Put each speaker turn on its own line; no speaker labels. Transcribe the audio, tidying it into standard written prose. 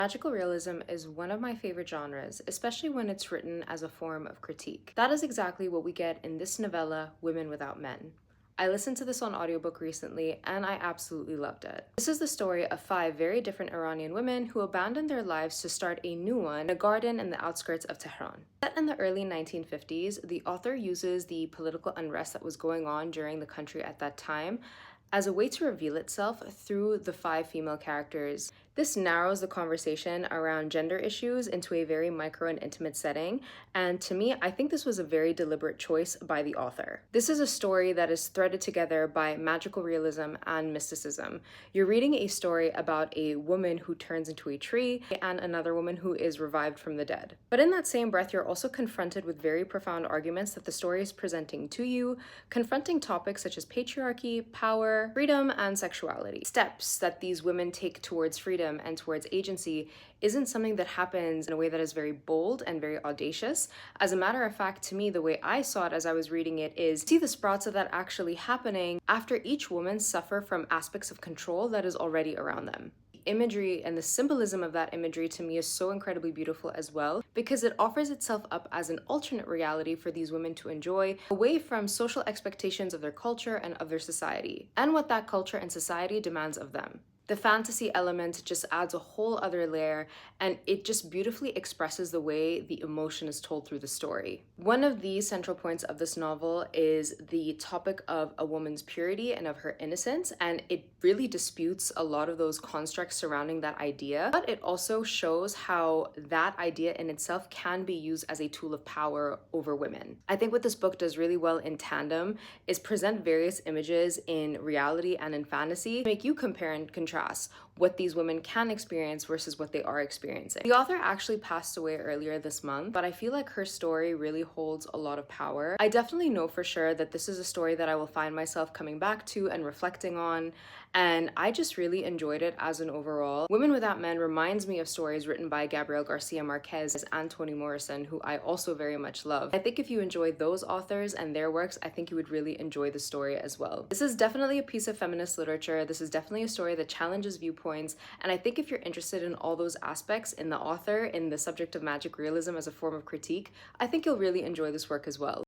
Magical realism is one of my favorite genres, especially when it's written as a form of critique. That is exactly what we get in this novella, Women Without Men. I listened to this on audiobook recently and I absolutely loved it. This is the story of five very different Iranian women who abandoned their lives to start a new one in a garden in the outskirts of Tehran. Set in the early 1950s, the author uses the political unrest that was going on during the country at that time as a way to reveal itself through the five female characters. This narrows the conversation around gender issues into a very micro and intimate setting, and to me, I think this was a very deliberate choice by the author. This is a story that is threaded together by magical realism and mysticism. You're reading a story about a woman who turns into a tree and another woman who is revived from the dead. But in that same breath, you're also confronted with very profound arguments that the story is presenting to you, confronting topics such as patriarchy, power, freedom, and sexuality. Steps that these women take towards freedom and towards agency isn't something that happens in a way that is very bold and very audacious. As a matter of fact, to me, the way I saw it as I was reading it is see the sprouts of that actually happening after each woman suffer from aspects of control that is already around them. Imagery and the symbolism of that imagery to me is so incredibly beautiful as well, because it offers itself up as an alternate reality for these women to enjoy away from social expectations of their culture and of their society and what that culture and society demands of them. The fantasy element just adds a whole other layer, and it just beautifully expresses the way the emotion is told through the story. One of the central points of this novel is the topic of a woman's purity and of her innocence, and it really disputes a lot of those constructs surrounding that idea, but it also shows how that idea in itself can be used as a tool of power over women. I think what this book does really well in tandem is present various images in reality and in fantasy, make you compare and contrast what these women can experience versus what they are experiencing. The author actually passed away earlier this month, but I feel like her story really holds a lot of power. I definitely know for sure that this is a story that I will find myself coming back to and reflecting on, and I just really enjoyed it as an overall. Women Without Men reminds me of stories written by Gabriel Garcia Marquez and Toni Morrison, who I also very much love. I think if you enjoy those authors and their works, I think you would really enjoy the story as well. This is definitely a piece of feminist literature. This is definitely a story that challenges viewpoints, and I think if you're interested in all those aspects in the author, in the subject of magic realism as a form of critique, I think you'll really enjoy this work as well.